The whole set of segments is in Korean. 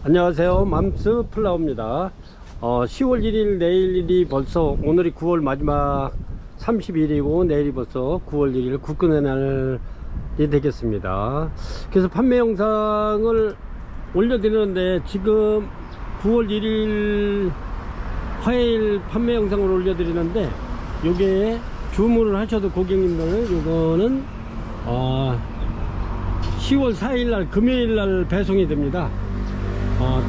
안녕하세요. 맘스 플라워입니다. 10월 1일 내일이 벌써 오늘이 9월 마지막 30일이고 내일이 벌써 9월 1일 국군의 날이 되겠습니다. 그래서 판매 영상을 올려드리는데 지금 9월 1일 화요일 판매 영상을 올려드리는데 요게 주문을 하셔도 고객님들 요거는 10월 4일날 금요일날 배송이 됩니다.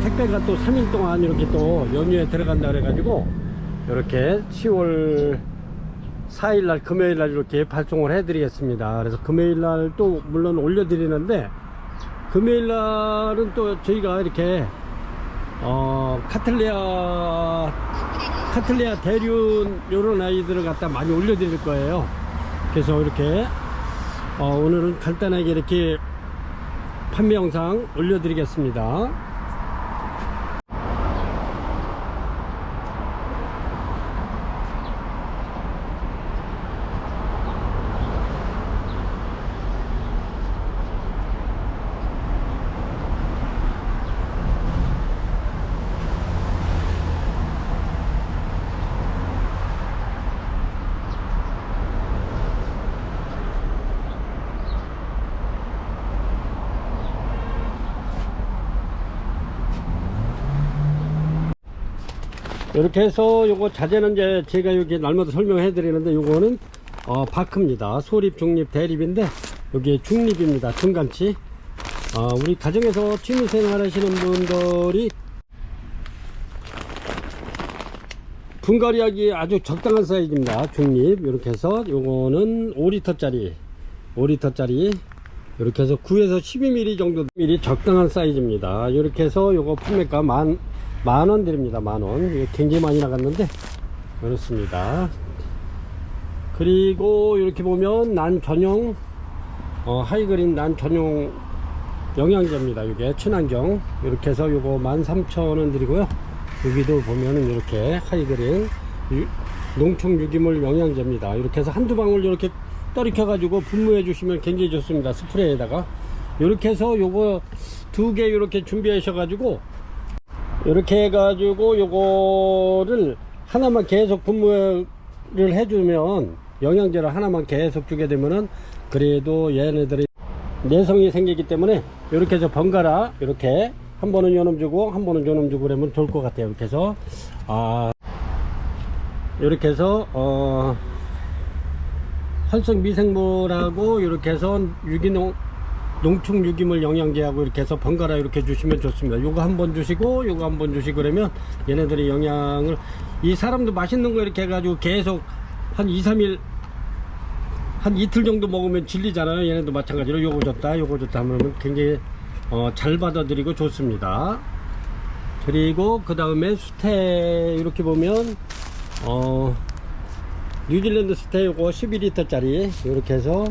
택배가 또 3일 동안 이렇게 또 연휴에 들어간다 그래가지고 이렇게 10월 4일날 금요일날 이렇게 발송을 해드리겠습니다. 그래서 금요일날 또 물론 올려드리는데 금요일날은 또 저희가 이렇게 카틀레아 대륜 요런 아이들을 갖다 많이 올려드릴 거예요. 그래서 이렇게 오늘은 간단하게 이렇게 판매 영상 올려드리겠습니다. 이렇게 해서 요거 자재는 이제 제가 여기 날마다 설명해 드리는데 요거는 바크입니다. 소립, 중립, 대립인데 여기 중립입니다. 중간치. 우리 가정에서 취미생활 하시는 분들이 분갈이하기 아주 적당한 사이즈입니다. 중립. 이렇게 해서 요거는 5리터짜리 이렇게 해서 9에서 12mm 정도 적당한 사이즈입니다. 이렇게 해서 요거 판매가 만원 드립니다. 만원. 이게 굉장히 많이 나갔는데 그렇습니다. 그리고 이렇게 보면 난 전용 하이그린 난 전용 영양제입니다. 이게 친환경. 이렇게 해서 요거 13,000원 드리고요. 여기도 보면은 이렇게 하이그린 농축 유기물 영양제입니다. 이렇게 해서 한두 방울 이렇게 떨이켜 가지고 분무해 주시면 굉장히 좋습니다. 스프레이에다가 이렇게 해서 요거 2개 이렇게 준비하셔 가지고 이렇게 해가지고 요거를 하나만 계속 분무를 해주면 영양제를 하나만 계속 주게 되면은 그래도 얘네들이 내성이 생기기 때문에 이렇게 해서 번갈아 이렇게 한 번은 요놈 주고 한 번은 요놈 주고 그러면 좋을 것 같아요. 이렇게 해서 이렇게 해서 활성 미생물하고 이렇게 해서 농축 유기물 영양제하고 이렇게 해서 번갈아 이렇게 주시면 좋습니다. 요거 한번 주시고 요거 한번 주시고 그러면 얘네들이 영양을 이 사람도 맛있는 거 이렇게 해가지고 계속 한 2-3일 한 이틀 정도 먹으면 질리잖아요. 얘네도 마찬가지로 요거 줬다 하면 굉장히 잘 받아들이고 좋습니다. 그리고 그 다음에 수태 이렇게 보면 뉴질랜드 수태 요거 12리터짜리 이렇게 해서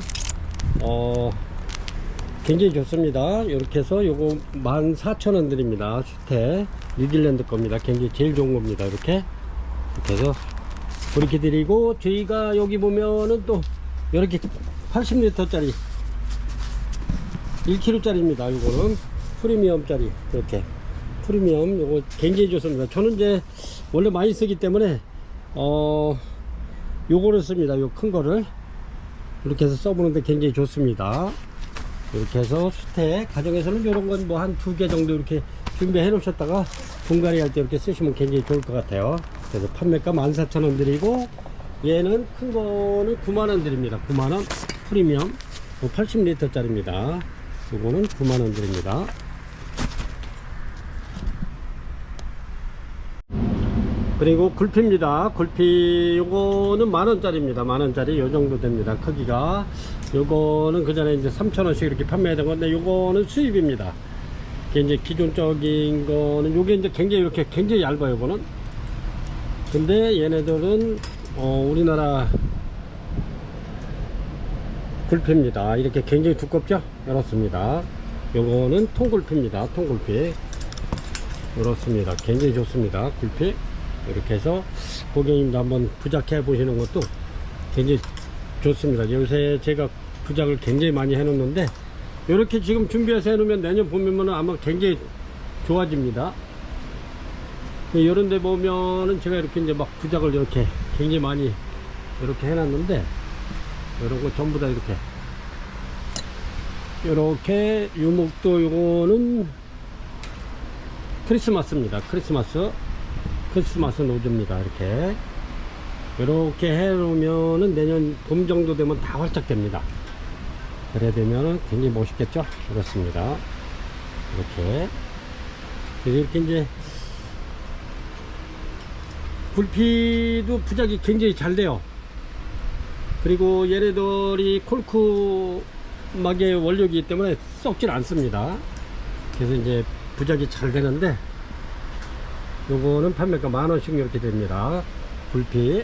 굉장히 좋습니다. 이렇게 해서 요거 14,000원 드립니다. 수태 뉴질랜드 겁니다. 굉장히 제일 좋은 겁니다. 이렇게 해서 그렇게 드리고 저희가 여기 보면은 또 이렇게 80리터짜리 1kg짜리입니다. 요거는 프리미엄짜리 이렇게 프리미엄 요거 굉장히 좋습니다. 저는 이제 원래 많이 쓰기 때문에 요거를 씁니다. 요 큰 거를 이렇게 해서 써보는데 굉장히 좋습니다. 이렇게 해서 수태 가정에서는 이런 건 뭐 한 2개 정도 이렇게 준비해 놓으셨다가 분갈이 할 때 이렇게 쓰시면 굉장히 좋을 것 같아요. 그래서 판매가 14,000원 드리고 얘는 큰 거는 9만원 드립니다. 9만원 프리미엄 80리터 짜리입니다. 이거는 9만원 드립니다. 그리고 굴피입니다. 굴피 요거는 만원짜리입니다. 만원짜리 요 정도 됩니다. 크기가 요거는 그 전에 이제 3,000원씩 이렇게 판매하던 건데 요거는 수입입니다. 이게 이제 기존적인 거는 요게 이제 굉장히 이렇게 굉장히 얇아요. 요거는 근데 얘네들은 우리나라 굴피입니다. 이렇게 굉장히 두껍죠. 이렇습니다. 요거는 통굴피입니다. 통굴피 이렇습니다. 굉장히 좋습니다. 굴피 이렇게 해서 고객님도 한번 부작해 보시는 것도 굉장히 좋습니다. 요새 제가 부작을 굉장히 많이 해 놓는데 이렇게 지금 준비해서 해 놓으면 내년 봄이면 아마 굉장히 좋아집니다. 이런 데 보면은 제가 이렇게 이제 막 부작을 이렇게 굉장히 많이 이렇게 해놨는데, 이런 거 전부 다 이렇게 유목도 요거는 크리스마스입니다. 크리스마스 노즈입니다. 이렇게 해 놓으면은 내년 봄 정도 되면 다 활짝 됩니다. 그래 되면은 굉장히 멋있겠죠? 그렇습니다. 이렇게 이제 굴피도 부작이 굉장히 잘 돼요. 그리고 얘네들이 콜크막의 원료이기 때문에 썩질 않습니다. 그래서 이제 부작이 잘 되는데, 요거는 판매가 10,000원씩 이렇게 됩니다. 굴피.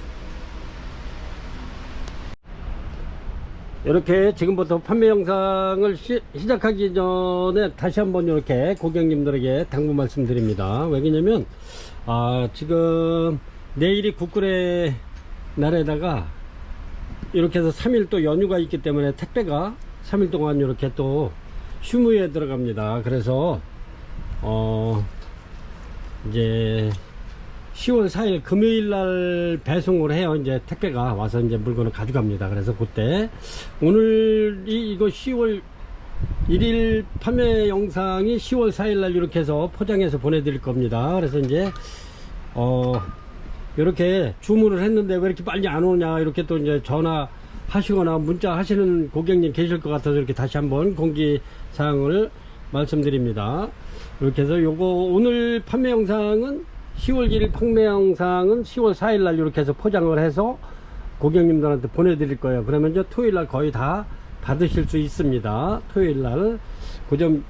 이렇게 지금부터 판매 영상을 시작하기 전에 다시 한번 이렇게 고객님들에게 당부 말씀드립니다. 왜냐면 지금 내일이 국글의 날에다가 이렇게 해서 3일 또 연휴가 있기 때문에 택배가 3일 동안 이렇게 또 휴무에 들어갑니다. 그래서 이제 10월 4일 금요일 날 배송을 해요. 이제 택배가 와서 이제 물건을 가져갑니다. 그래서 그때 오늘이 이거 10월 1일 판매 영상이 10월 4일 날 이렇게 해서 포장해서 보내드릴 겁니다. 그래서 이제 이렇게 주문을 했는데 왜 이렇게 빨리 안 오냐, 이렇게 또 이제 전화 하시거나 문자 하시는 고객님 계실 것 같아서 이렇게 다시 한번 공지사항을 말씀드립니다. 이렇게 해서 요거 오늘 판매 영상은 10월 1일 판매 영상은 10월 4일 날 이렇게 해서 포장을 해서 고객님들한테 보내드릴 거예요. 그러면 이제 토요일 날 거의 다 받으실 수 있습니다. 토요일 날 그 점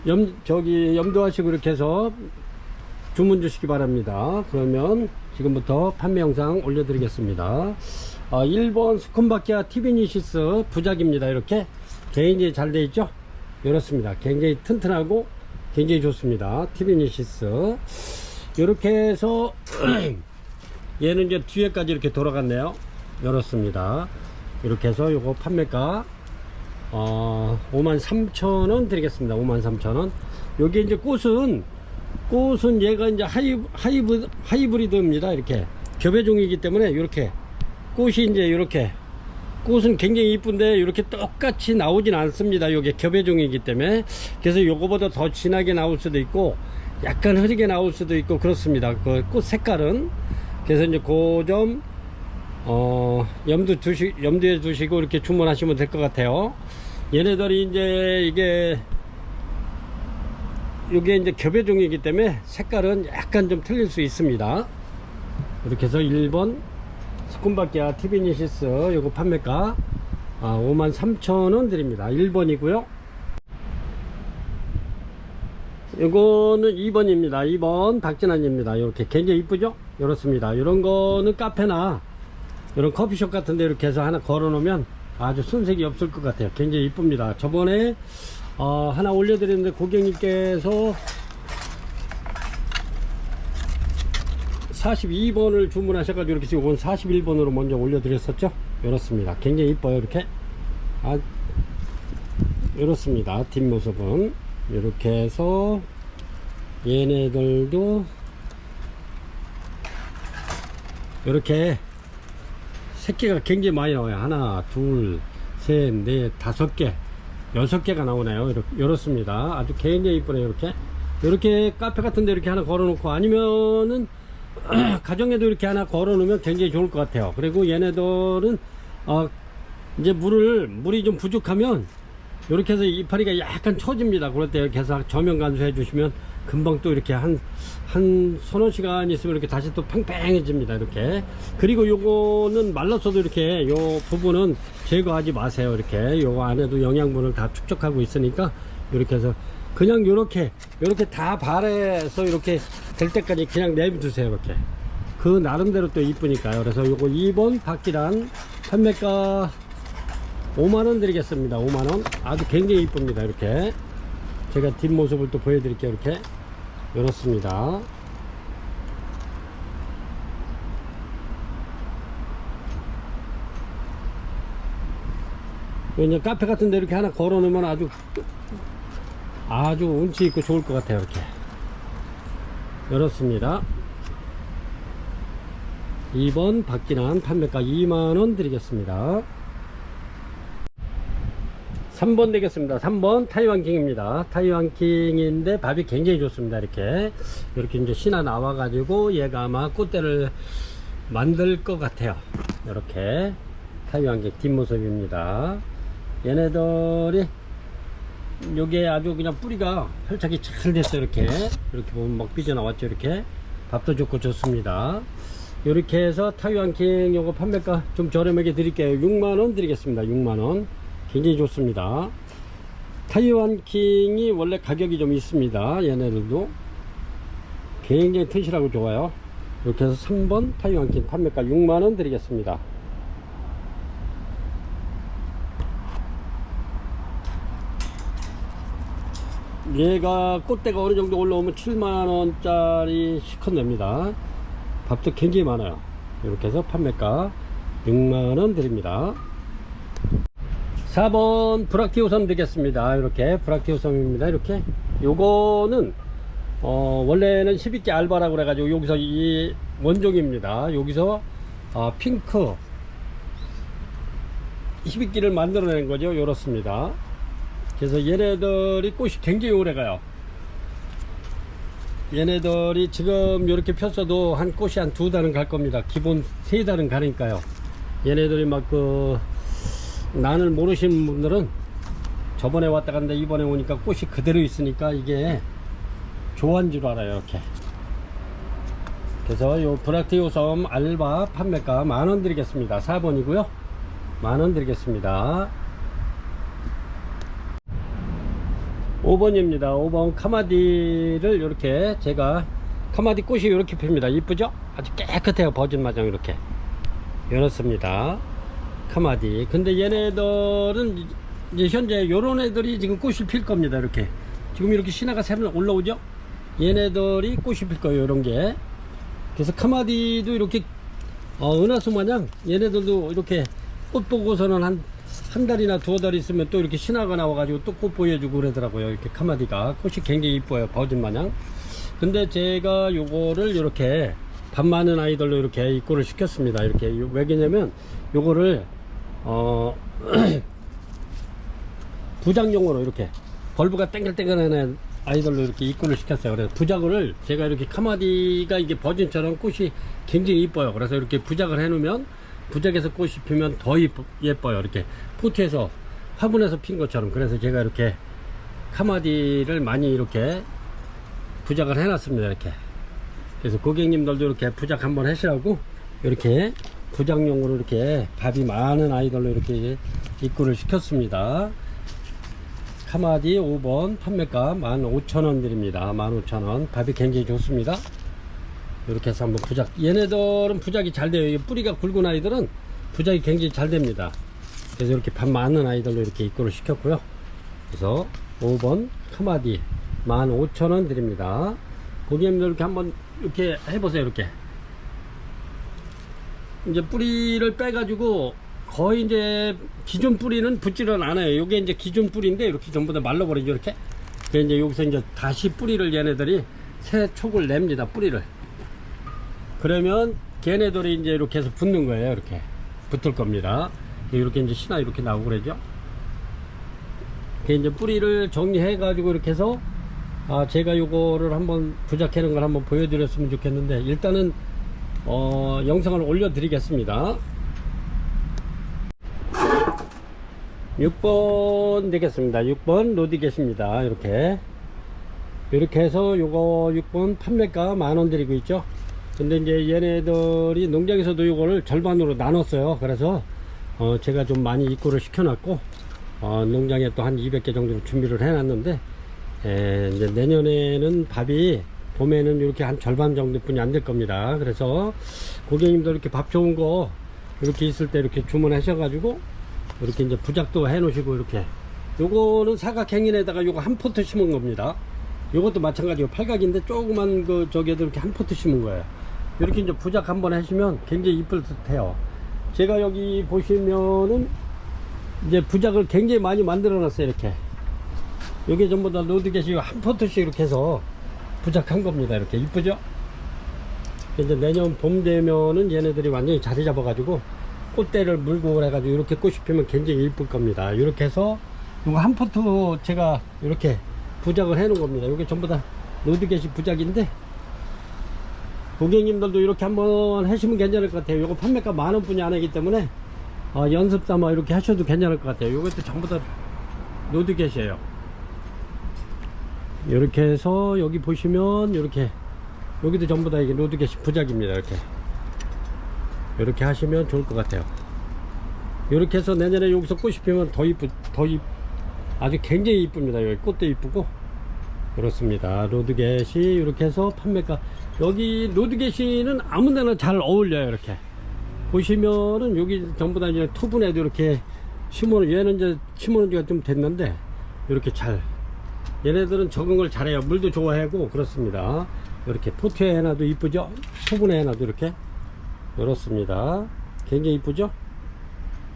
염두하시고 이렇게 해서 주문 주시기 바랍니다. 그러면 지금부터 판매 영상 올려드리겠습니다. 1번 스콘바키아 티비니시스 부작입니다. 이렇게 굉장히 잘 되어 있죠. 이렇습니다. 굉장히 튼튼하고 굉장히 좋습니다. 티비니시스. 이렇게 해서 얘는 이제 뒤에까지 이렇게 돌아갔네요. 이렇습니다. 이렇게 해서 요거 판매가 53,000원 드리겠습니다. 53,000원. 여기 이제 꽃은 얘가 이제 하이브리드입니다. 이렇게 겹여종이기 때문에 이렇게 꽃이 이제 이렇게 꽃은 굉장히 이쁜데 이렇게 똑같이 나오진 않습니다. 이게 겹여종이기 때문에. 그래서 요거보다 더 진하게 나올 수도 있고 약간 흐리게 나올 수도 있고 그렇습니다. 그 꽃 색깔은. 그래서 이제 그 점 염두에 두시고 이렇게 주문하시면 될 것 같아요. 얘네들이 이제 이게 이제 겹여종이기 때문에 색깔은 약간 좀 틀릴 수 있습니다. 이렇게 해서 1번 스콘바키아 티비니시스 요거 판매가 53,000원 드립니다. 1번이고요. 요거는 2번입니다. 2번 박진환입니다. 이렇게 굉장히 이쁘죠? 이렇습니다. 이런 거는 카페나 이런 커피숍 같은데 이렇게 해서 하나 걸어 놓으면 아주 손색이 없을 것 같아요. 굉장히 이쁩니다. 저번에 하나 올려드렸는데 고객님께서 42번을 주문하셔가지고 이렇게 지금 41번으로 먼저 올려드렸었죠. 이렇습니다. 굉장히 이뻐요. 이렇게 이렇습니다. 뒷모습은 이렇게 해서 얘네들도 이렇게 새끼가 굉장히 많이 나와요. 하나, 둘, 셋, 넷, 5개, 6개가 나오네요. 이렇습니다. 아주 굉장히 이쁘네요. 이렇게 카페 같은데 이렇게 하나 걸어 놓고 아니면은 가정에도 이렇게 하나 걸어 놓으면 굉장히 좋을 것 같아요. 그리고 얘네들은 이제 물이 좀 부족하면 이렇게 해서 이파리가 약간 처집니다. 그럴 때 이렇게 해서 저면 간수해 주시면 금방 또 이렇게 한 서너 시간 있으면 이렇게 다시 또 팽팽해집니다. 이렇게. 그리고 요거는 말랐어도 이렇게 요 부분은 제거하지 마세요. 이렇게 요 안에도 영양분을 다 축적하고 있으니까 이렇게 해서 그냥 요렇게 다 발에서 이렇게 될 때까지 그냥 내비두세요. 이렇게 그 나름대로 또 이쁘니까요. 그래서 요거 2번 박기란 판매가 5만원 드리겠습니다. 5만원. 아주 굉장히 이쁩니다. 이렇게 제가 뒷모습을 또 보여드릴게요. 이렇게 이렇습니다. 이제 카페 같은데 이렇게 하나 걸어 놓으면 아주 아주 운치 있고 좋을 것 같아요. 이렇게 열었습니다. 2번 박진환 판매가 2만원 드리겠습니다. 3번 되겠습니다. 3번 타이완킹입니다. 타이완킹인데 밥이 굉장히 좋습니다. 이렇게 이제 신화 나와 가지고 얘가 아마 꽃대를 만들 것 같아요. 이렇게 타이완킹 뒷모습입니다. 얘네들이 요게 아주 그냥 뿌리가 활착이 잘 됐어요. 이렇게 보면 먹비져 나왔죠. 이렇게 밥도 좋고 좋습니다. 이렇게 해서 타이완킹 요거 판매가 좀 저렴하게 드릴게요. 6만원 드리겠습니다. 6만원. 굉장히 좋습니다. 타이완킹이 원래 가격이 좀 있습니다. 얘네들도 굉장히 튼실하고 좋아요. 이렇게 해서 3번 타이완킹 판매가 6만원 드리겠습니다. 얘가 꽃대가 어느 정도 올라오면 7만원짜리 시컨 냅니다. 밥도 굉장히 많아요. 이렇게 해서 판매가 6만원 드립니다. 4번 브락티오섬 되겠습니다. 이렇게 브락티오섬입니다. 이렇게 요거는 원래는 12개 알바라고 그래가지고 여기서 이 원종입니다. 여기서 핑크 12개를 만들어낸 거죠. 이렇습니다. 그래서 얘네들이 꽃이 굉장히 오래가요. 얘네들이 지금 이렇게 폈어도 한 꽃이 한 2달은 갈 겁니다. 기본 3달은 가니까요. 얘네들이 막 난을 모르시는 분들은 저번에 왔다 갔는데 이번에 오니까 꽃이 그대로 있으니까 이게 좋아한 줄 알아요. 이렇게. 그래서 요 브락티오섬 알바 판매가 10,000원 드리겠습니다. 4번이고요 10,000원 드리겠습니다. 5번입니다 5번 카마디를 이렇게 제가 카마디 꽃이 이렇게 핍니다. 이쁘죠? 아주 깨끗해요. 버진 마정 이렇게 열었습니다. 카마디. 근데 얘네들은 이제 현재 요런 애들이 지금 꽃을 필 겁니다. 이렇게 지금 이렇게 신화가 새로 올라오죠. 얘네들이 꽃이 필 거예요. 이런 게. 그래서 카마디도 이렇게 은하수 마냥 얘네들도 이렇게 꽃 보고서는 한 달이나 2달 있으면 또 이렇게 신화가 나와 가지고 또 꽃 보여주고 그러더라고요. 이렇게 카마디가 꽃이 굉장히 이뻐요. 버진 마냥. 근데 제가 요거를 이렇게 밥 많은 아이들로 이렇게 입고를 시켰습니다. 이렇게 왜냐면 요거를 부작용으로 이렇게 벌브가 땡글땡글한 아이들로 이렇게 입고를 시켰어요. 그래서 부작을 제가 이렇게 카마디가 이게 버진처럼 꽃이 굉장히 이뻐요. 그래서 이렇게 부작을 해 놓으면 부작에서 꽃이 피면 더 예뻐요. 이렇게 포트에서 화분에서 핀 것처럼. 그래서 제가 이렇게 카마디를 많이 이렇게 부작을 해 놨습니다. 이렇게. 그래서 고객님들도 이렇게 부작 한번 하시라고 이렇게 부작용으로 이렇게 밥이 많은 아이들로 이렇게 입고를 시켰습니다. 카마디 5번 판매가 15,000원 드립니다. 15,000원. 밥이 굉장히 좋습니다. 이렇게 해서 한번 부작. 얘네들은 부작이 잘 돼요. 뿌리가 굵은 아이들은 부작이 굉장히 잘 됩니다. 그래서 이렇게 밥 많은 아이들로 이렇게 입고를 시켰고요. 그래서 5번 카마디 15,000원 드립니다. 고객님들 이렇게 한번 이렇게 해보세요. 이렇게 이제 뿌리를 빼가지고 거의 이제 기존 뿌리는 붙지는 않아요. 요게 이제 기존 뿌리인데 이렇게 전부 다 말라버리죠. 이렇게. 그래서 이제 여기서 이제 다시 뿌리를 얘네들이 새 촉을 냅니다. 뿌리를. 그러면 걔네들이 이제 이렇게 해서 붙는 거예요. 이렇게 붙을 겁니다. 이렇게 이제 신화 이렇게 나오고 그러죠. 이제 뿌리를 정리해 가지고 이렇게 해서 제가 요거를 한번 부작하는 걸 한번 보여드렸으면 좋겠는데 일단은 영상을 올려 드리겠습니다. 6번 되겠습니다. 6번 로디겟입니다. 이렇게 해서 요거 6번 판매가 10,000원 드리고 있죠. 근데 이제 얘네들이 농장에서도 요거를 절반으로 나눴어요. 그래서 제가 좀 많이 입고를 시켜놨고 농장에 또 한 200개 정도로 준비를 해놨는데 이제 내년에는 밥이 봄에는 이렇게 한 절반 정도뿐이 안 될 겁니다. 그래서 고객님도 이렇게 밥 좋은 거 이렇게 있을 때 이렇게 주문하셔가지고 이렇게 이제 부작도 해 놓으시고 이렇게 요거는 사각행인에다가 요거 한 포트 심은 겁니다. 요것도 마찬가지로 팔각인데 조그만 저기에도 이렇게 한 포트 심은 거예요. 이렇게 이제 부작 한번 하시면 굉장히 이쁠 듯 해요. 제가 여기 보시면은 이제 부작을 굉장히 많이 만들어 놨어요. 이렇게 요게 전부 다 로드겟이 한 포트씩 이렇게 해서 부작한 겁니다. 이렇게 이쁘죠? 이제 내년 봄 되면은 얘네들이 완전히 자리 잡아가지고 꽃대를 물고 해가지고 이렇게 꽃이 피면 굉장히 이쁠 겁니다. 이렇게 해서 이거 한 포트 제가 이렇게 부작을 해 놓은 겁니다. 이게 전부 다 로드겟이 부작인데, 고객님들도 이렇게 한번 하시면 괜찮을 것 같아요. 이거 판매가 10,000원 뿐이 안 하기 때문에 연습 삼아 이렇게 하셔도 괜찮을 것 같아요. 이것도 전부 다 로드겟이에요. 이렇게 해서 여기 보시면 이렇게 여기도 전부 다 이게 로드겟이 부작입니다. 이렇게 하시면 좋을 것 같아요. 이렇게 해서 내년에 여기서 꽃이 피면 아주 굉장히 이쁩니다. 여기 꽃도 이쁘고 그렇습니다. 로드겟이 이렇게 해서 판매가, 여기 로드겟이는 아무데나 잘 어울려요. 이렇게 보시면은 여기 전부 다 이제 토분에도 이렇게 심어놓은, 얘는 이제 심어놓은 지가 좀 됐는데 이렇게 잘, 얘네들은 적응 걸 잘해요. 물도 좋아하고 그렇습니다. 이렇게 포트에 해놔도 이쁘죠? 토분에 해놔도 이렇게 그렇습니다. 굉장히 이쁘죠?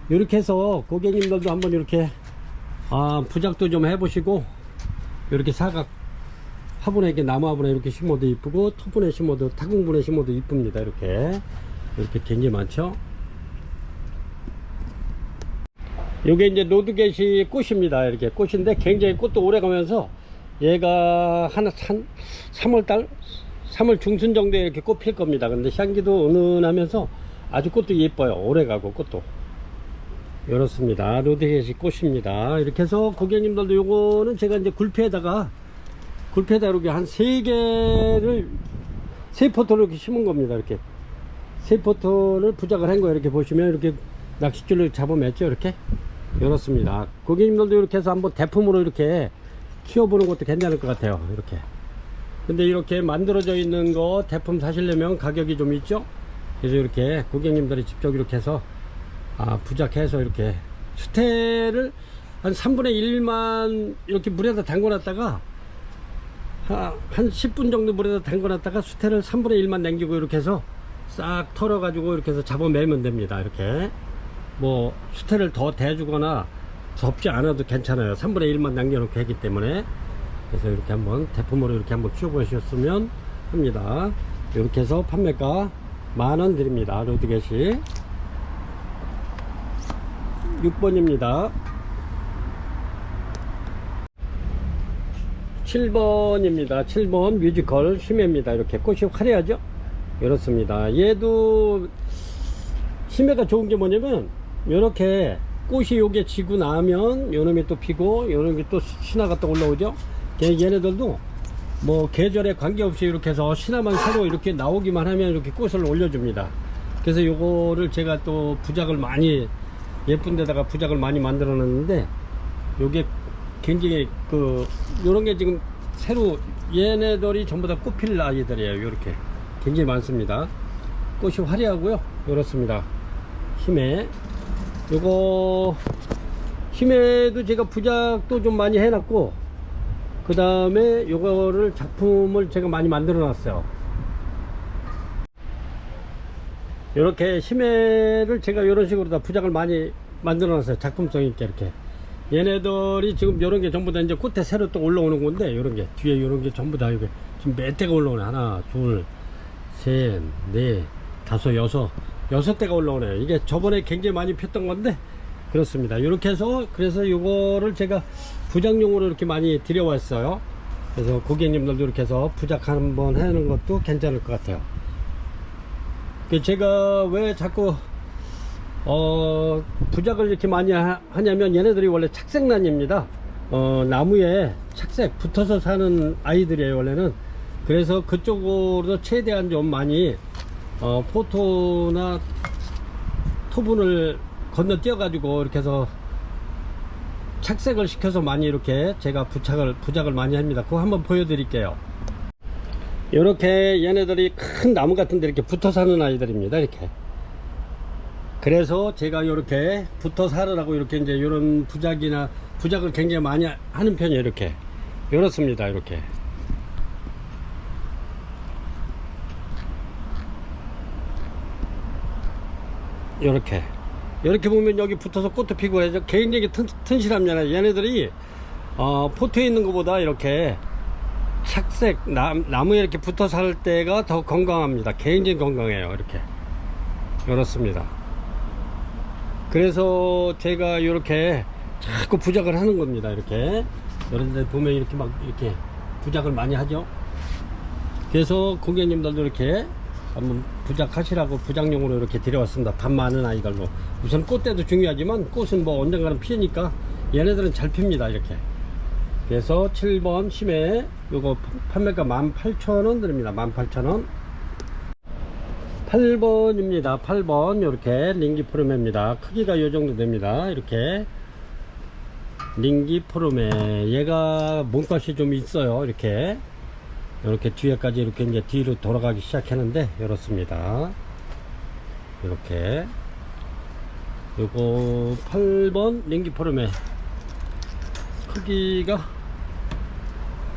이렇게 해서 고객님들도 한번 이렇게 부작도 좀 해보시고, 이렇게 사각 화분에, 이렇게 나무 화분에 이렇게 심어도 이쁘고, 토분에 심어도, 타공분에 심어도 이쁩니다. 이렇게 굉장히 많죠? 요게 이제 로드겟이 꽃입니다. 이렇게 꽃인데 굉장히 꽃도 오래 가면서 얘가 한 3월달 3월 중순 정도에 이렇게 꽃 필 겁니다. 근데 향기도 은은하면서 아주 꽃도 예뻐요. 오래 가고 꽃도 이렇습니다. 로드겟이 꽃입니다. 이렇게 해서 고객님들도 요거는 제가 이제 굴피에다가 이렇게 한 3개를 3포트를 이렇게 심은 겁니다. 이렇게 3포트를 부작을 한 거예요. 이렇게 보시면 이렇게 낚싯줄로 잡아맸죠. 이렇습니다. 고객님들도 이렇게 해서 한번 대품으로 이렇게 키워보는 것도 괜찮을 것 같아요. 이렇게. 근데 이렇게 만들어져 있는 거 대품 사시려면 가격이 좀 있죠. 그래서 이렇게 고객님들이 직접 이렇게 해서 부작해서 이렇게 수태를 한 3분의 1만 이렇게 물에다 담궈 놨다가 한 10분 정도 물에다 담궈 놨다가 수태를 3분의 1만 남기고 이렇게 해서 싹 털어 가지고 이렇게 해서 잡아매면 됩니다. 이렇게 뭐 수태를 더 대주거나 덮지 않아도 괜찮아요. 3분의 1만 남겨놓고 했기 때문에. 그래서 이렇게 한번 대품으로 이렇게 한번 키워보셨으면 합니다. 이렇게 해서 판매가 10,000원 드립니다. 로드겟이 6번입니다 7번입니다 7번 뮤지컬 심해입니다. 이렇게 꽃이 화려하죠. 이렇습니다. 얘도 심해가 좋은 게 뭐냐면, 이렇게 꽃이 요게 지고 나면 요놈이 또 피고 요놈이 또 신화가 또 올라오죠. 얘네들도 뭐 계절에 관계없이 이렇게 해서 신화만 새로 이렇게 나오기만 하면 이렇게 꽃을 올려줍니다. 그래서 요거를 제가 또 부작을 많이, 예쁜 데다가 부작을 많이 만들어 놨는데, 요게 굉장히 요런 게 지금 새로, 얘네들이 전부 다 꽃필 아이들이에요. 요렇게 굉장히 많습니다. 꽃이 화려하고요. 이렇습니다. 힘에 요거 힘에도 제가 부작도 좀 많이 해놨고, 그 다음에 요거를 작품을 제가 많이 만들어 놨어요. 이렇게 심해를 제가 이런 식으로 다 부작을 많이 만들어 놨어요. 작품성 있게 이렇게. 얘네들이 지금 이런 게 전부 다 이제 꽃에 새로 또 올라오는 건데, 이런 게 뒤에 이런 게 전부 다 이게 지금 몇 대가 올라오네. 하나, 둘, 셋, 넷, 다섯, 여섯 대가 올라오네요. 이게 저번에 굉장히 많이 폈던 건데 그렇습니다. 이렇게 해서, 그래서 요거를 제가 부작용으로 이렇게 많이 들여왔어요. 그래서 고객님들도 이렇게 해서 부작 한번 하는 것도 괜찮을 것 같아요. 제가 왜 자꾸 부작을 이렇게 많이 하냐면, 얘네들이 원래 착색란입니다. 나무에 착색 붙어서 사는 아이들이에요, 원래는. 그래서 그쪽으로 최대한 좀 많이 포토나 토분을 건너뛰어 가지고 이렇게 해서 착색을 시켜서 많이 이렇게 제가 부작을 많이 합니다. 그거 한번 보여드릴게요. 이렇게 얘네들이 큰 나무 같은 데 이렇게 붙어 사는 아이들입니다. 이렇게. 그래서 제가 이렇게 붙어 살으라고 이렇게 이제 이런 부작을 굉장히 많이 하는 편이에요. 이렇게. 이렇습니다. 이렇게. 이렇게 보면 여기 붙어서 꽃도 피고 해서 굉장히 튼실합니다. 얘네들이 포트에 있는 것보다 이렇게 착색 나무에 이렇게 붙어 살 때가 더 건강합니다. 굉장히 건강해요. 이렇게 이렇습니다. 그래서 제가 이렇게 자꾸 부작을 하는 겁니다. 이렇게 이런 데 보면 이렇게 막 이렇게 부작을 많이 하죠. 그래서 고객님들도 이렇게 한번 부작하시라고 부작용으로 이렇게 데려왔습니다. 밥 많은 아이들로. 우선 꽃대도 중요하지만 꽃은 뭐 언젠가는 피니까 얘네들은 잘 핍니다. 이렇게. 그래서 7번 심해 요거 판매가 18,000원 드립니다. 18,000원. 8번입니다. 8번 요렇게 링기포르메입니다. 크기가 요 정도 됩니다. 이렇게 링기포르메, 얘가 몸값이 좀 있어요. 이렇게 뒤에까지 이렇게 이제 뒤로 돌아가기 시작하는데 이렇습니다. 이렇게 요거 8번 링기포르메 크기가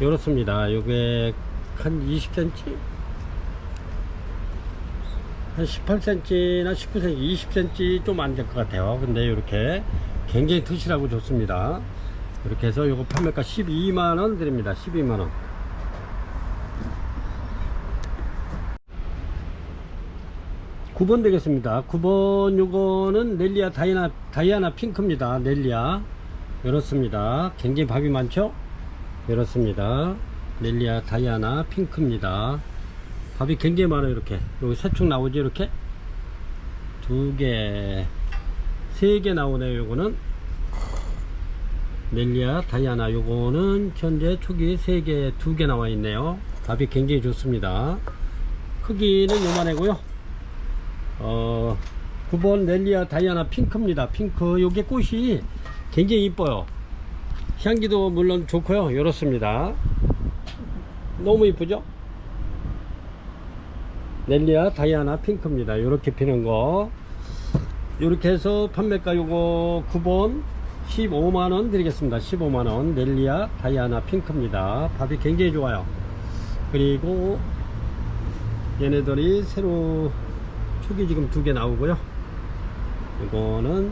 이렇습니다. 요게 한 20cm? 한 18cm나 19cm, 20cm 좀 안 될 것 같아요. 근데 이렇게 굉장히 튼실하고 좋습니다. 이렇게 해서 요거 판매가 12만원 드립니다. 12만원. (9번) 되겠습니다. 9번 요거는 넬리아 다이아나 핑크입니다. 넬리아 이렇습니다. 굉장히 밥이 많죠. 이렇습니다. 넬리아 다이아나 핑크입니다. 밥이 굉장히 많아요. 이렇게 여기 세 축 나오죠. 이렇게 2개 3개 나오네요. 요거는 넬리아 다이아나, 요거는 현재 축이 3개 2개 나와 있네요. 밥이 굉장히 좋습니다. 크기는 요만하고요. 9번 넬리아 다이아나 핑크입니다. 핑크. 요게 꽃이 굉장히 이뻐요. 향기도 물론 좋고요. 이렇습니다. 너무 이쁘죠? 넬리아 다이아나 핑크입니다. 요렇게 피는 거. 요렇게 해서 판매가 요거 9번 15만원 드리겠습니다. 15만원 넬리아 다이아나 핑크입니다. 밥이 굉장히 좋아요. 그리고 얘네들이 새로 축이 지금 2개 나오고요. 이거는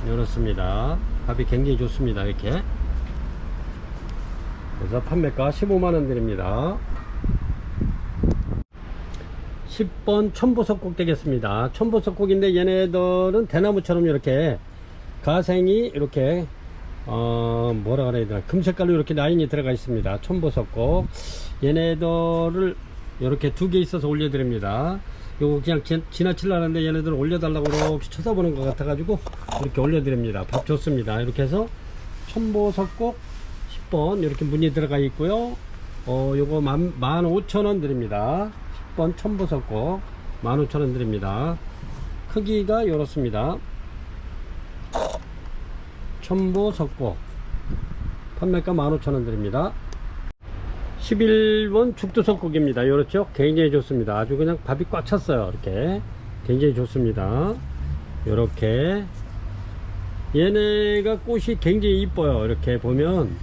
이렇습니다. 밥이 굉장히 좋습니다. 이렇게. 그래서 판매가 15만원 드립니다. 10번 천보석곡 되겠습니다. 천보석곡인데 얘네들은 대나무처럼 이렇게 가생이 이렇게 뭐라 그래야 되나, 금색깔로 이렇게 라인이 들어가 있습니다. 천보석곡. 얘네들을 이렇게 2개 있어서 올려드립니다. 요거 그냥 지나치려는데 얘네들은 올려달라고 이렇게 쳐다보는 것 같아 가지고 이렇게 올려드립니다. 밥 좋습니다. 이렇게 해서 천보석곡 10번 이렇게 문이 들어가 있고요. 요거 15,000원 드립니다. 10번 천보석곡 15,000원 드립니다. 크기가 이렇습니다. 천보석곡 판매가 15,000원 드립니다. 11번 죽도석곡입니다. 이렇죠? 굉장히 좋습니다. 아주 그냥 밥이 꽉 찼어요. 이렇게 굉장히 좋습니다. 이렇게 얘네가 꽃이 굉장히 이뻐요. 이렇게 보면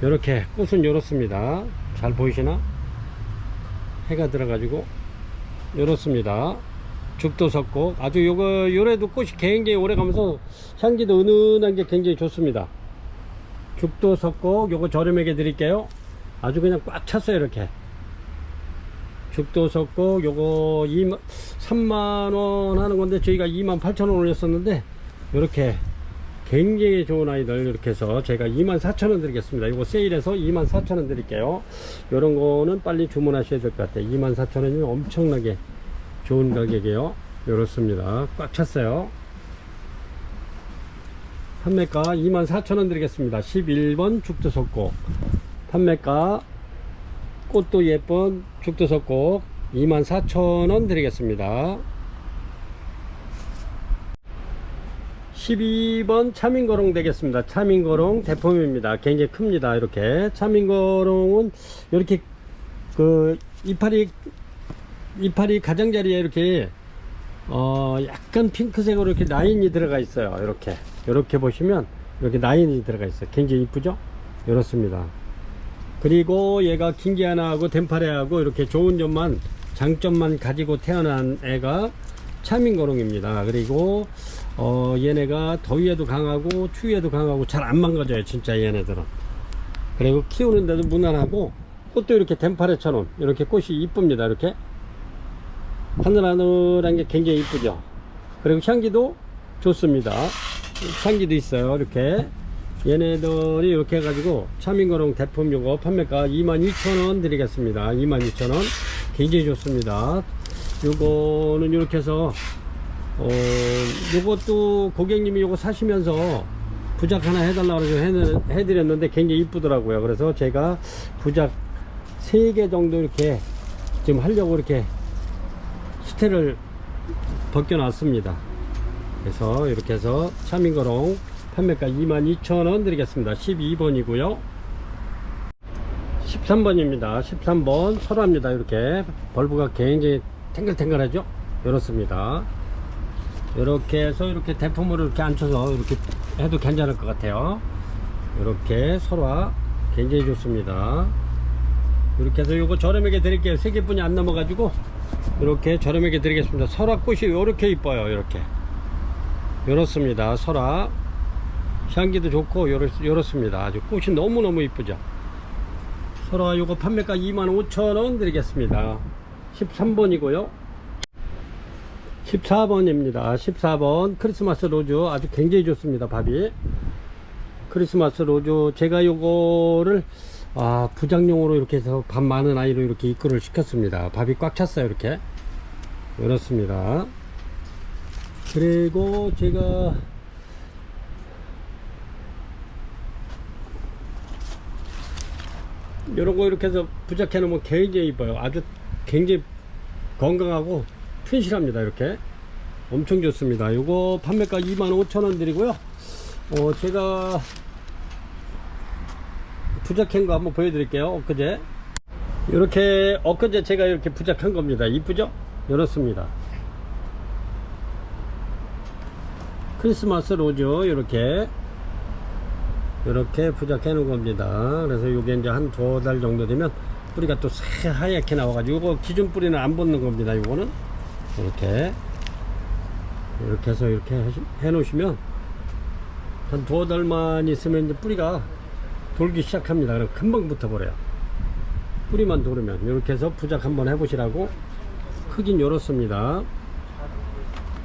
이렇게 꽃은 이렇습니다. 잘 보이시나? 해가 들어가지고 이렇습니다. 죽도석곡 아주 요래도 꽃이 굉장히 오래 가면서 향기도 은은한 게 굉장히 좋습니다. 죽도석곡 요거 저렴하게 드릴게요. 아주 그냥 꽉 찼어요. 이렇게 죽도석곡 요거 3만원 하는 건데 저희가 28,000원 올렸었는데 이렇게 굉장히 좋은 아이들 이렇게 해서 제가 24,000원 드리겠습니다. 이거 세일해서 24,000원 드릴게요. 요런 거는 빨리 주문하셔야 될 것 같아요. 24,000원이면 엄청나게 좋은 가격이에요. 이렇습니다. 꽉 찼어요. 판매가 24,000원 드리겠습니다. 11번 죽도석곡 판매가 꽃도 예쁜 죽도석곡 24,000원 드리겠습니다. 12번 차민거롱 되겠습니다. 차민거롱 대품입니다. 굉장히 큽니다. 이렇게 차민거롱은 이렇게 그 이파리 가장자리에 이렇게 약간 핑크색으로 이렇게 라인이 들어가 있어요. 이렇게 보시면 이렇게 라인이 들어가 있어요. 굉장히 이쁘죠? 이렇습니다. 그리고 얘가 긴기아나하고 덴파레하고 이렇게 좋은 점만 장점만 가지고 태어난 애가 차민거롱입니다. 그리고 얘네가 더위에도 강하고 추위에도 강하고 잘 안 망가져요 진짜 얘네들은. 그리고 키우는데도 무난하고, 꽃도 이렇게 덴팔에 쳐놓은 이렇게 꽃이 이쁩니다. 이렇게 하늘하늘한 게 굉장히 이쁘죠. 그리고 향기도 좋습니다. 향기도 있어요. 이렇게 얘네들이 이렇게 해가지고 차민거롱 대품 요거 판매가 22,000원 드리겠습니다. 22,000원 굉장히 좋습니다. 요거는 이렇게 해서 요것도 고객님이 요거 사시면서 부작 하나 해달라고 해서 해드렸는데 굉장히 이쁘더라고요. 그래서 제가 부작 3개 정도 이렇게 지금 하려고 이렇게 수태를 벗겨 놨습니다. 그래서 이렇게 해서 차민거롱 판매가 22,000원 드리겠습니다. 12번이고요 13번입니다 13번 설화입니다. 이렇게 벌브가 굉장히 탱글탱글하죠. 이렇습니다. 이렇게 해서 이렇게 대품으로 이렇게 앉혀서 이렇게 해도 괜찮을 것 같아요. 이렇게 설화 굉장히 좋습니다. 이렇게 해서 요거 저렴하게 드릴게요. 3개뿐이 안 넘어가지고 이렇게 저렴하게 드리겠습니다. 설화 꽃이 이렇게 이뻐요. 이렇게 이렇습니다. 설화 향기도 좋고 이렇습니다. 아주 꽃이 너무너무 이쁘죠. 설화 요거 판매가 25,000원 드리겠습니다. 13번이고요 14번입니다 14번 크리스마스 로즈 아주 굉장히 좋습니다. 밥이 크리스마스 로즈 제가 요거를 부장용으로 이렇게 해서 밥 많은 아이로 이렇게 입구를 시켰습니다. 밥이 꽉 찼어요. 이렇게 이렇습니다. 그리고 제가 요런거 이렇게 해서 부작해 놓으면 굉장히 이뻐요. 아주 굉장히 건강하고 튼실합니다. 이렇게 엄청 좋습니다. 요거 판매가 25,000원 드리고요 제가 부작한 거 한번 보여드릴게요. 엊그제 이렇게 엊그제 제가 이렇게 부작한 겁니다. 이쁘죠? 이렇습니다. 크리스마스 로즈 이렇게 부작해 놓은 겁니다. 그래서 요게 이제 한 2달 정도 되면 뿌리가 또 새하얗게 나와가지고 이거 기존 뿌리는 안 붙는 겁니다. 요거는 이렇게 해서 이렇게 해 놓으시면 한 2달만 있으면 이제 뿌리가 돌기 시작합니다. 그럼 금방 붙어 버려요. 뿌리만 돌으면. 이렇게 해서 부작 한번 해보시라고. 크긴 요렇습니다.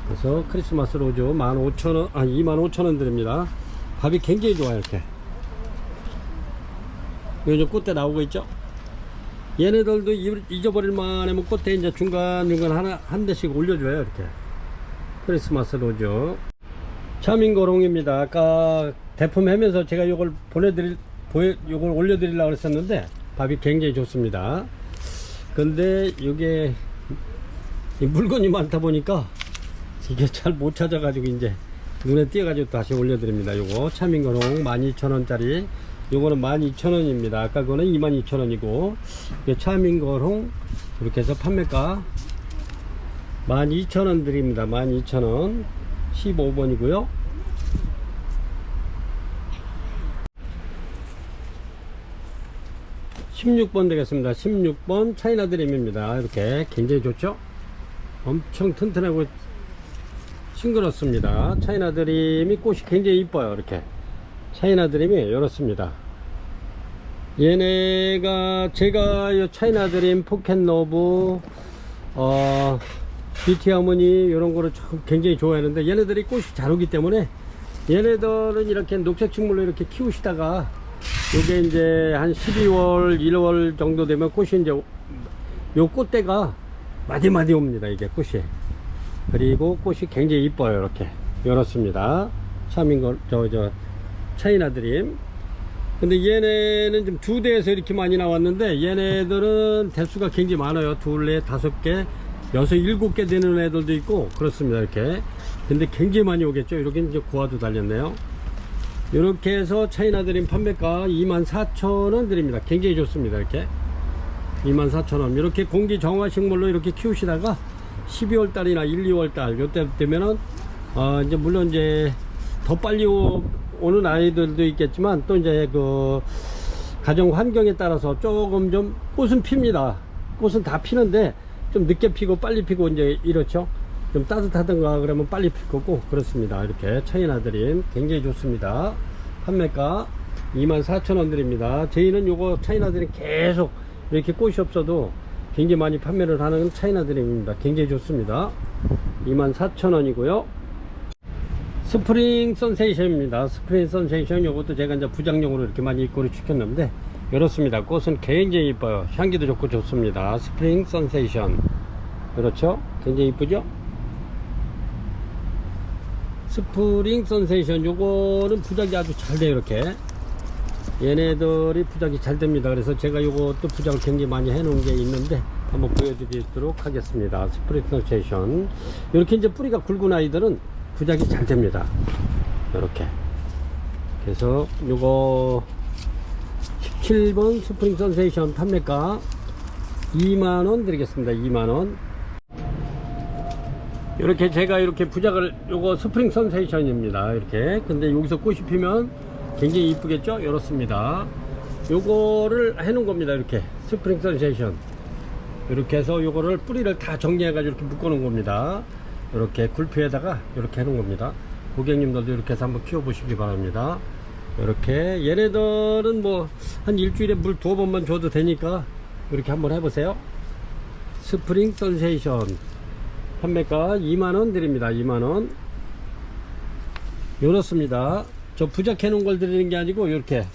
그래서 크리스마스 로즈 15,000원 25,000원 드립니다. 밥이 굉장히 좋아요. 이렇게 요즘 꽃대 나오고 있죠. 얘네들도 잊어버릴 만하면 꽃대 이제 중간중간 한 대씩 올려줘요. 이렇게 크리스마스 로즈 차민거롱입니다. 아까 대품 하면서 제가 요걸 요걸 올려드리려고 했었는데 밥이 굉장히 좋습니다. 근데 이게 물건이 많다 보니까 이게 잘 못 찾아가지고 이제 눈에 띄어가지고 다시 올려드립니다. 요거 차민거롱 12,000원짜리 요거는 12,000원입니다. 아까 거는 22,000원이고 차민거롱 이렇게 해서 판매가 12,000원 드립니다. 12,000원 15번이고요 16번 되겠습니다. 16번 차이나드림입니다. 이렇게 굉장히 좋죠. 엄청 튼튼하고 싱그럽습니다. 차이나드림이 꽃이 굉장히 이뻐요. 이렇게 차이나드림이 이렇습니다. 얘네가 제가 이 차이나드림 포켓러브 뷰티 하모니 이런 거를 굉장히 좋아하는데 얘네들이 꽃이 잘 오기 때문에 얘네들은 이렇게 녹색 식물로 이렇게 키우시다가 요게 이제 한 12월 1월 정도 되면 꽃이 이제 요 꽃대가 마디마디 옵니다. 이게 꽃이. 그리고 꽃이 굉장히 이뻐요. 이렇게 이렇습니다. 차이나드림. 근데 얘네는 좀 2대에서 이렇게 많이 나왔는데 얘네들은 대수가 굉장히 많아요. 2, 4, 5개 6, 7개 되는 애들도 있고 그렇습니다. 이렇게. 근데 굉장히 많이 오겠죠. 이렇게 이제 고화도 달렸네요. 이렇게 해서 차이나드림 판매가 24,000원 드립니다. 굉장히 좋습니다. 이렇게 24,000원. 이렇게 공기 정화 식물로 이렇게 키우시다가 12월 달이나 1, 2월 달 요때 되면은 이제 물론 이제 더 빨리 오는 아이들도 있겠지만 또 이제 그 가정 환경에 따라서 조금 꽃은 핍니다. 꽃은 다 피는데 좀 늦게 피고 빨리 피고 이제 이렇죠. 좀 따뜻하던가 그러면 빨리 필 거고 그렇습니다. 이렇게 차이나드림 굉장히 좋습니다. 판매가 24,000원 드립니다. 저희는 요거 차이나드림 계속 이렇게 꽃이 없어도 굉장히 많이 판매를 하는 차이나드림입니다. 굉장히 좋습니다. 24,000원이고요. 스프링 선세이션입니다. 스프링 선세이션 요것도 제가 이제 부장용으로 이렇게 많이 입고를 시켰는데 이렇습니다. 꽃은 굉장히 이뻐요. 향기도 좋고 좋습니다. 스프링 선세이션 그렇죠? 굉장히 이쁘죠? 스프링 선세이션 요거는 부작이 아주 잘 돼요. 이렇게 얘네들이 부작이 잘 됩니다. 그래서 제가 요것도 부작을 굉장히 많이 해 놓은 게 있는데 한번 보여드리도록 하겠습니다. 스프링 선세이션 이렇게 이제 뿌리가 굵은 아이들은 부작이 잘 됩니다. 이렇게 그래서 요거 17번 스프링 선세이션 판매가 2만원 드리겠습니다. 2만원. 이렇게 제가 이렇게 부작을 요거 스프링 선세이션입니다. 이렇게 근데 여기서 꽃이 피면 굉장히 이쁘겠죠? 이렇습니다. 요거를 해 놓은 겁니다. 이렇게 스프링 선세이션 이렇게 해서 요거를 뿌리를 다 정리해 가지고 이렇게 묶어 놓은 겁니다. 이렇게 굴피에다가 이렇게 해 놓은 겁니다. 고객님들도 이렇게 해서 한번 키워 보시기 바랍니다. 이렇게 얘네들은 뭐 한 일주일에 물 2번만 줘도 되니까 이렇게 한번 해보세요. 스프링 선세이션 판매가 2만원 드립니다. 2만원. 요렇습니다. 저 부작해 놓은 걸 드리는 게 아니고 이렇게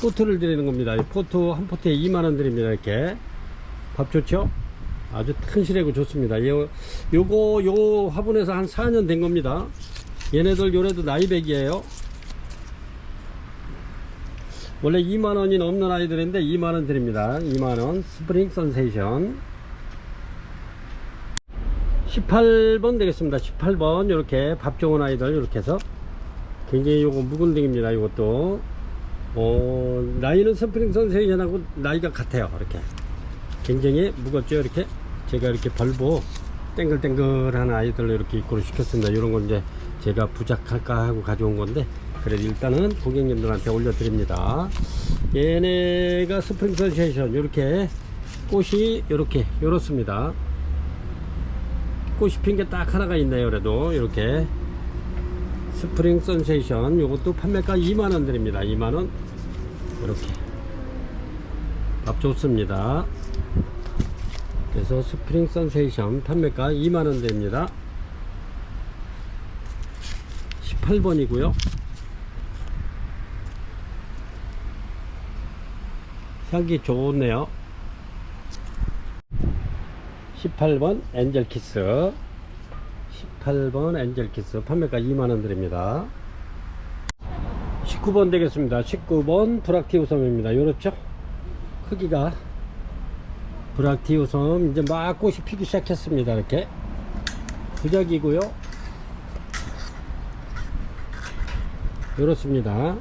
포트를 드리는 겁니다. 이 포트 한 포트에 2만원 드립니다. 이렇게 밥 좋죠? 아주 튼실하고 좋습니다. 요거 요 화분에서 한 4년 된 겁니다. 얘네들 요래도 나이백이에요. 원래 2만원이 넘는 아이들인데 2만원 드립니다. 2만원 스프링 선세이션 18번 되겠습니다. 18번 이렇게 밥 좋은 아이들 이렇게 해서 굉장히 요거 묵은 등입니다. 이것도 나이는 스프링 선세이션하고 나이가 같아요. 이렇게 굉장히 묵었죠. 이렇게 제가 이렇게 벌보 땡글땡글한 아이들로 이렇게 입고를 시켰습니다. 이런 건 이제 제가 부작할까 하고 가져온 건데 그래도 일단은 고객님들한테 올려드립니다. 얘네가 스프링 선세이션 이렇게 꽃이 이렇게 요렇습니다. 꽃이 핀 게 딱 하나가 있네요. 그래도 이렇게 스프링 선세이션 요것도 판매가 2만원 드립니다. 2만원 이렇게 밥 좋습니다. 그래서 스프링 선세이션 판매가 2만원 됩니다. 18번이고요 향기 좋네요. 18번 엔젤키스 18번 엔젤키스 판매가 2만원 드립니다. 19번 되겠습니다. 19번 브락티우섬입니다. 요렇죠? 크기가 브락티우섬 이제 막 꽃이 피기 시작했습니다. 이렇게 부작이고요. 요렇습니다.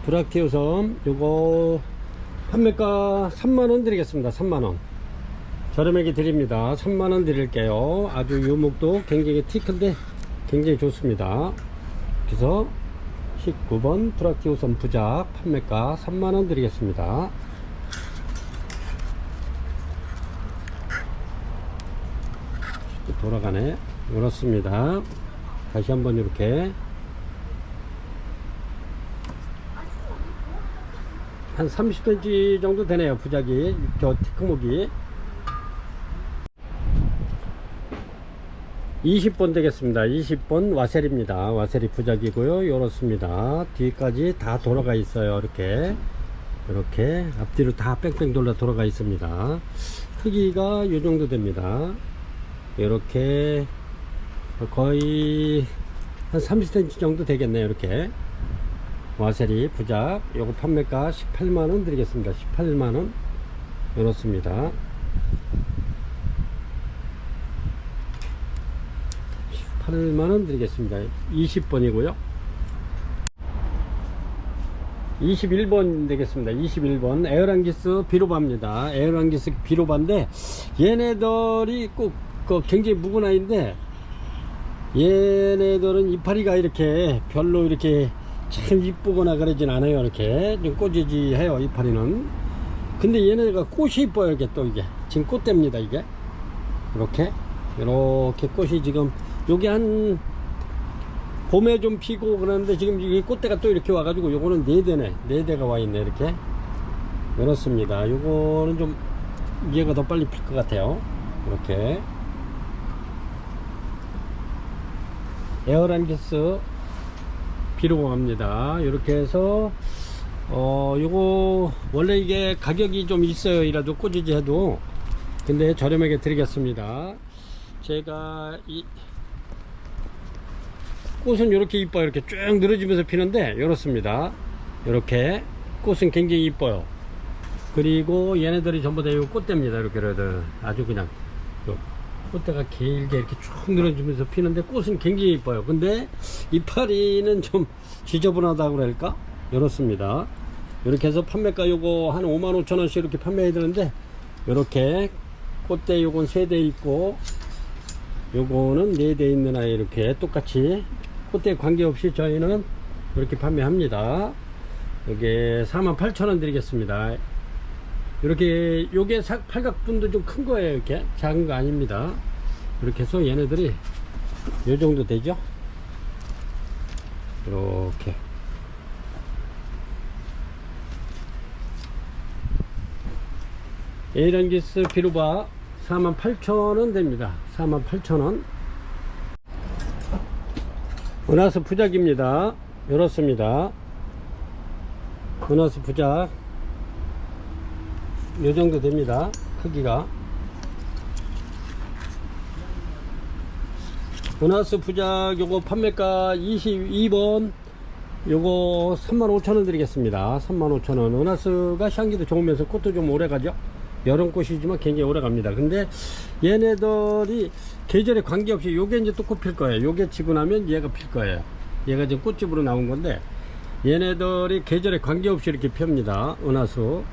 브락티우섬 요거 판매가 3만원 드리겠습니다. 3만원 저렴하게 드립니다. 3만원 드릴게요. 아주 요목도 굉장히 티큰데 굉장히 좋습니다. 그래서 19번 브락티우섬 부작 판매가 3만원 드리겠습니다. 돌아가네. 그렇습니다. 다시 한번 이렇게 한 30cm 정도 되네요. 부작이 저 티크목이 20번 되겠습니다. 20번 와셀입니다. 와셀이 부작이고요. 이렇습니다. 뒤까지 다 돌아가 있어요. 이렇게 앞뒤로 다 뺑뺑 돌아가 있습니다. 크기가 이 정도 됩니다. 이렇게 거의 한 30cm 정도 되겠네요. 이렇게 와셀이 부작 요거 판매가 18만원 드리겠습니다. 18만원 이렇습니다. 18만원 드리겠습니다. 20번이고요 21번 되겠습니다. 21번 에어랑기스 비로바입니다. 에어랑기스 비로바인데 얘네들이 꼭 굉장히 묵은 아이인데 얘네들은 이파리가 이렇게 별로 이렇게 참 이쁘거나 그러진 않아요. 이렇게 좀 꼬지지해요. 이파리는. 근데 얘네가 꽃이 이뻐요. 이게 또 이게 지금 꽃대입니다. 이게 이렇게 꽃이 지금 여기 한 봄에 좀 피고 그러는데 지금 이 꽃대가 또 이렇게 와가지고 요거는 4대네. 4대가 와 있네. 이렇게 이렇습니다. 요거는 좀 얘가 더 빨리 필 것 같아요. 이렇게 에어란기스 비료공합니다. 이렇게 해서 요거 원래 이게 가격이 좀 있어요. 이라도 꽂이지 해도. 근데 저렴하게 드리겠습니다. 제가 이 꽃은 이렇게 이뻐요. 이렇게 쭉 늘어지면서 피는데 이렇습니다. 이렇게 꽃은 굉장히 이뻐요. 그리고 얘네들이 전부 다 이 꽃대입니다. 이렇게 아주 그냥 꽃대가 길게 이렇게 쭉 늘어지면서 피는데 꽃은 굉장히 이뻐요. 근데 이파리는 좀 지저분하다고 그럴까? 이렇습니다. 이렇게 해서 판매가 요거 한 55,000원씩 이렇게 판매해 드는데, 이렇게 꽃대 요건 3대 있고 요거는 4대 있는 아이 이렇게 똑같이 꽃대 관계없이 저희는 이렇게 판매합니다. 이게 48,000원 드리겠습니다. 이렇게 요게 팔각분도 좀 큰 거예요. 이렇게 작은 거 아닙니다. 이렇게 해서 얘네들이 요 정도 되죠. 이렇게 에이란기스 비루바 48,000원 됩니다. 48,000원. 은하수 부작입니다. 이렇습니다. 은하수 부작 요 정도 됩니다. 크기가. 은하수 부작 요거 판매가 22번 요거 35,000원 드리겠습니다. 35,000원. 은하수가 향기도 좋으면서 꽃도 좀 오래가죠. 여름꽃이지만 굉장히 오래갑니다. 근데 얘네들이 계절에 관계없이 요게 이제 또 꽃 필 거예요. 요게 지고 나면 얘가 필 거예요. 얘가 지금 꽃집으로 나온 건데 얘네들이 계절에 관계없이 이렇게 핍니다. 은하수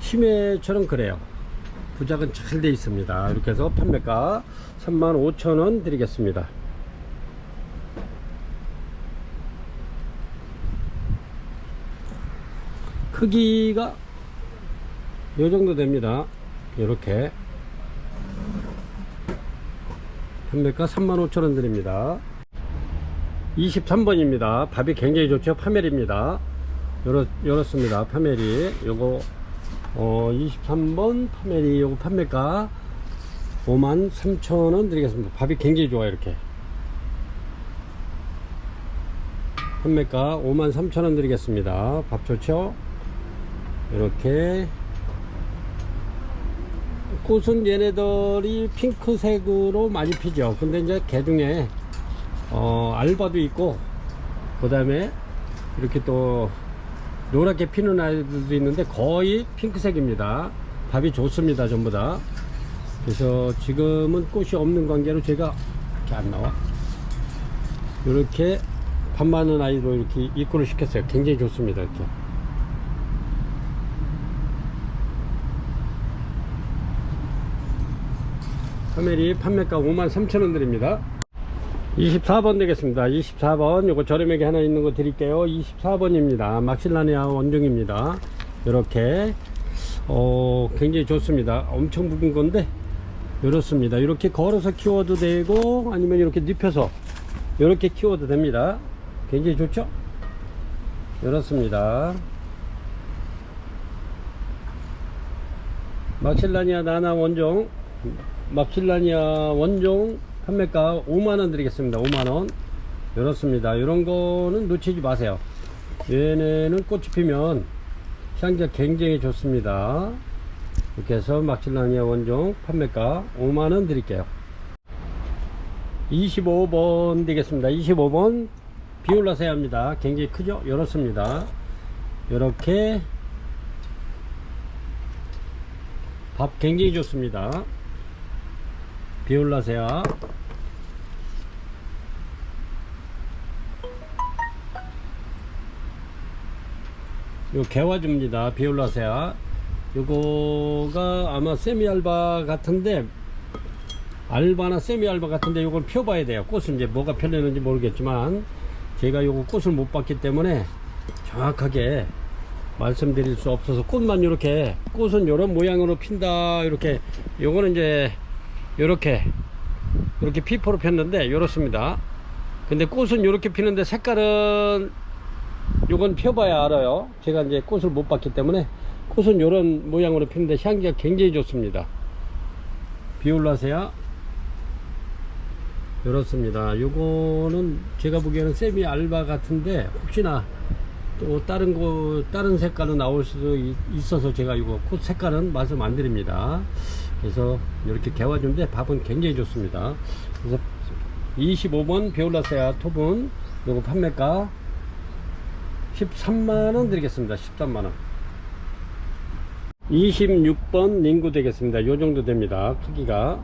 심해처럼 그래요. 부작은 잘 돼 있습니다. 이렇게 해서 판매가 35,000원 드리겠습니다. 크기가 요 정도 됩니다. 이렇게 판매가 35,000원 드립니다. 23번입니다. 밥이 굉장히 좋죠. 파멜입니다. 요렇습니다. 파멜이 요거 23번 파멜이 요거 판매가 53,000원 드리겠습니다. 밥이 굉장히 좋아요. 이렇게 판매가 53,000원 드리겠습니다. 밥 좋죠. 이렇게 꽃은 얘네들이 핑크색으로 많이 피죠. 근데 이제 개중에 알바도 있고 그 다음에 이렇게 또 노랗게 피는 아이들도 있는데 거의 핑크색입니다. 밥이 좋습니다. 전부 다. 그래서 지금은 꽃이 없는 관계로 제가 이렇게 안 나와. 이렇게 밥 많은 아이로 이렇게 입구를 시켰어요. 굉장히 좋습니다. 이렇게 파멜이 판매가 53,000원 드립니다. 24번 되겠습니다. 24번 요거 저렴하게 하나 있는 거 드릴게요. 24번입니다. 막실라니아 원종입니다. 이렇게 굉장히 좋습니다. 엄청 묵은 건데 이렇습니다. 이렇게 걸어서 키워도 되고 아니면 이렇게 눕혀서 이렇게 키워도 됩니다. 굉장히 좋죠. 이렇습니다. 막실라니아 나나 원종, 막실라니아 원종 판매가 5만원 드리겠습니다. 5만원. 이렇습니다. 이런 거는 놓치지 마세요. 얘네는 꽃이 피면 향기가 굉장히 좋습니다. 이렇게 해서 막실라니아 원종 판매가 5만원 드릴게요. 25번 되겠습니다. 25번 비올라세아입니다. 굉장히 크죠. 이렇습니다. 이렇게 밥 굉장히 좋습니다. 비올라세아 요 개화주입니다. 비올라세아 요거가 아마 세미알바 같은데 알바나 세미알바 같은데 요걸 펴봐야 돼요. 꽃은 이제 뭐가 펴내는지 모르겠지만 제가 요거 꽃을 못 봤기 때문에 정확하게 말씀드릴 수 없어서 꽃만 이렇게 꽃은 이런 모양으로 핀다. 이렇게 요거는 이제 이렇게 피포로 폈는데 이렇습니다. 근데 꽃은 이렇게 피는데 색깔은 요건 펴봐야 알아요. 제가 이제 꽃을 못 봤기 때문에 꽃은 이런 모양으로 피는데 향기가 굉장히 좋습니다. 비올라세아 이렇습니다. 요거는 제가 보기에는 세미 알바 같은데 혹시나 또 다른 색깔로 나올 수도 있어서 제가 이거 꽃 색깔은 말씀 안 드립니다. 그래서 이렇게 개화주인데 밥은 굉장히 좋습니다. 그래서 25번 비올라세아 톱은 요거 판매가 13만원 드리겠습니다. 13만원. 26번 링구 되겠습니다. 요 정도 됩니다. 크기가.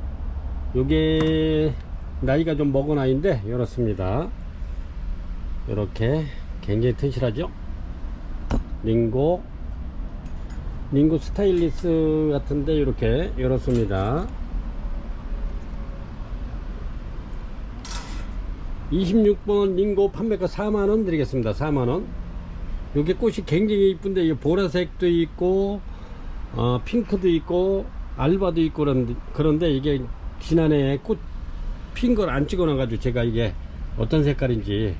요게 나이가 좀 먹은 아이인데 이렇습니다. 이렇게 굉장히 튼실하죠. 링고 스타일리스 같은데 이렇게 이렇습니다. 26번 링고 판매가 4만원 드리겠습니다. 4만원. 요게 꽃이 굉장히 이쁜데 보라색도 있고 핑크도 있고 알바도 있고 그런데 이게 지난해 꽃 핀 걸 안 찍어 놔가지고 제가 이게 어떤 색깔인지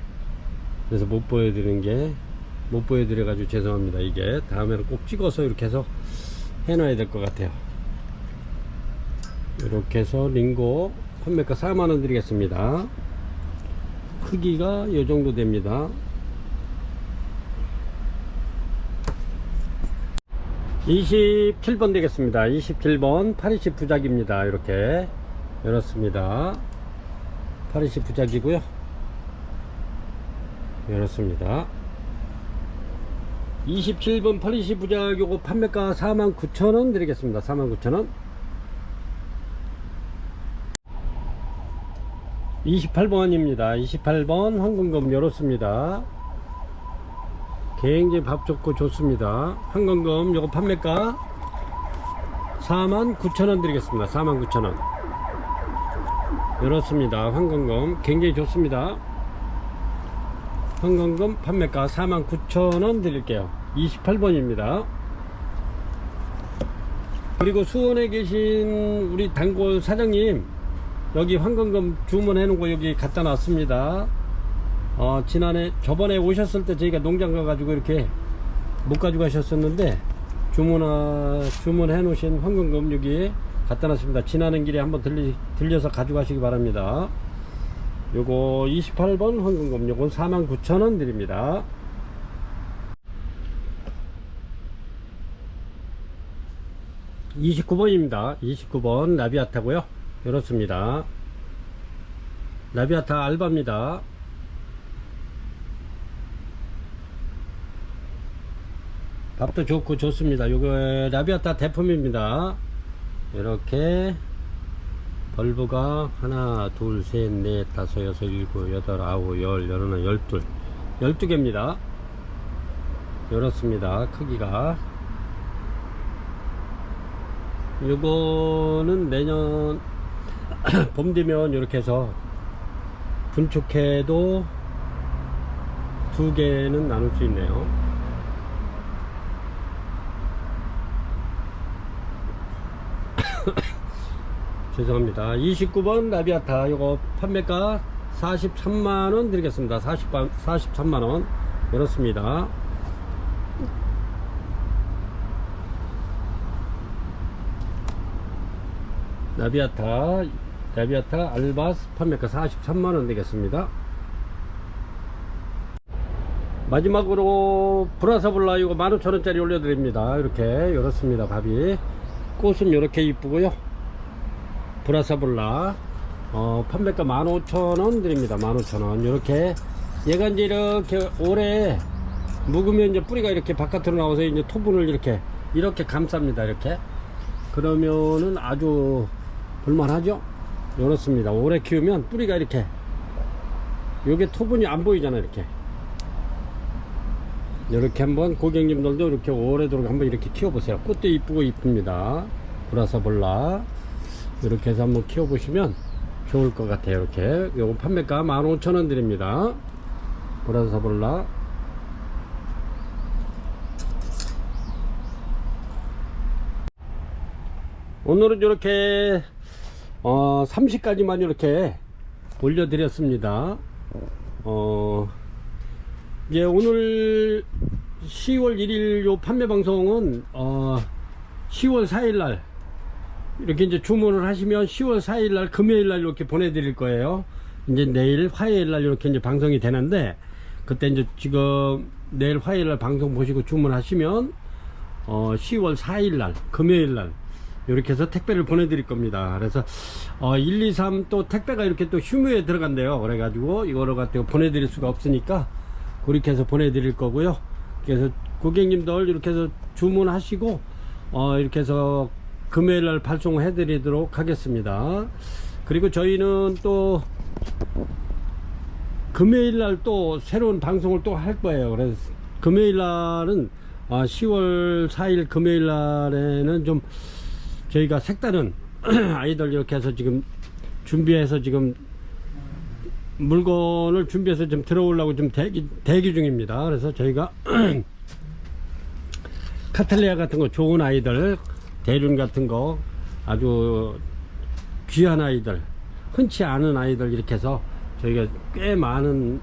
그래서 못 보여드려 가지고 죄송합니다. 이게 다음에는 꼭 찍어서 이렇게 해서 해놔야 될 것 같아요. 이렇게 해서 링고 판매가 4만원 드리겠습니다. 크기가 이 정도 됩니다. 27번 되겠습니다. 27번 파리시 부작입니다. 이렇게 이렇습니다. 파리시 부작이고요. 이렇습니다. 27번 파리시 부작 요거 판매가 49,000원 드리겠습니다. 49,000원. 28번입니다. 28번 황금검 요렇습니다. 굉장히 밥 좋고 좋습니다. 황금검 요거 판매가 49,000원 드리겠습니다. 49,000원. 요렇습니다. 황금검 굉장히 좋습니다. 황금검 판매가 49,000원 드릴게요. 28번입니다. 그리고 수원에 계신 우리 단골 사장님 여기 황금검 주문해 놓은 거 여기 갖다 놨습니다. 저번에 오셨을 때 저희가 농장 가가지고 이렇게 못 가지고 가셨었는데 주문해 놓으신 황금검 여기 갖다 놨습니다. 지나는 길에 한번 들려서 가져가시기 바랍니다. 요거 28번 황금검 요건 49,000원 드립니다. 29번입니다. 29번 라비아타고요. 이렇습니다. 라비아타 알바입니다. 밥도 좋고 좋습니다. 요거 라비아타 대품입니다. 이렇게 벌브가 하나 둘 셋 넷 다섯 여섯 일곱 여덟 아홉 열 열하나 열둘 12개입니다 이렇습니다. 크기가 요거는 내년 봄 되면 이렇게 해서 분축해도 2개는 나눌 수 있네요. 죄송합니다. 29번 라비아타 요거 판매가 43만원 드리겠습니다. 43만원 이렇습니다. 라비아타 알바스 판매가 43만원 되겠습니다. 마지막으로 브라사볼라 이거 15,000원짜리 올려드립니다. 이렇게 이렇습니다. 밥이 꽃은 이렇게 이쁘고요. 브라사볼라 판매가 15,000원 드립니다. 15,000원. 이렇게 얘가 이제 이렇게 오래 묵으면 이제 뿌리가 이렇게 바깥으로 나와서 이제 토분을 이렇게 감쌉니다. 이렇게 그러면은 아주 볼만하죠. 이렇습니다. 오래 키우면 뿌리가 이렇게 요게 토분이 안 보이잖아요. 이렇게 한번 고객님들도 이렇게 오래도록 한번 이렇게 키워보세요. 꽃도 이쁘고 이쁩니다. 브라사볼라 이렇게 해서 한번 키워보시면 좋을 것 같아요. 이렇게 요거 판매가 15,000원 드립니다. 브라사볼라 오늘은 이렇게 30가지만 이렇게 올려드렸습니다. 이제 오늘 10월 1일 요 판매 방송은 10월 4일날 이렇게 이제 주문을 하시면 10월 4일날 금요일날 이렇게 보내드릴 거예요. 이제 내일 화요일날 이렇게 이제 방송이 되는데, 그때 이제 지금 내일 화요일날 방송 보시고 주문하시면 10월 4일날 금요일날 이렇게 해서 택배를 보내드릴 겁니다. 그래서 1, 2, 3 또 택배가 이렇게 또 휴무에 들어간대요. 그래가지고 이거를 갖다가 보내드릴 수가 없으니까 그렇게 해서 보내드릴 거고요. 그래서 고객님들 이렇게 해서 주문하시고 이렇게 해서 금요일날 발송해 드리도록 하겠습니다. 그리고 저희는 또 금요일날 또 새로운 방송을 또 할 거예요. 그래서 금요일날은 10월 4일 금요일날에는 좀 저희가 색다른 아이들 이렇게 해서 지금 준비해서 지금 물건을 준비해서 좀 들어오려고 좀 대기 중입니다. 그래서 저희가 카텔리아 같은 거 좋은 아이들, 대륜 같은 거 아주 귀한 아이들, 흔치 않은 아이들 이렇게 해서 저희가 꽤 많은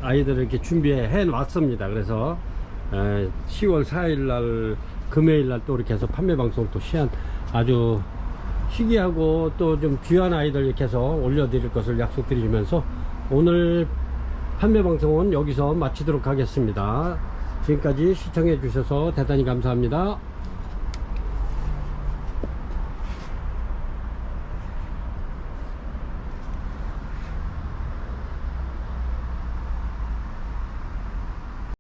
아이들을 이렇게 준비해 놨습니다. 그래서 10월 4일날 금요일날 또 이렇게 해서 판매 방송 또 아주 희귀하고 또 좀 귀한 아이들 이렇게 해서 올려드릴 것을 약속드리면서 오늘 판매 방송은 여기서 마치도록 하겠습니다. 지금까지 시청해 주셔서 대단히 감사합니다.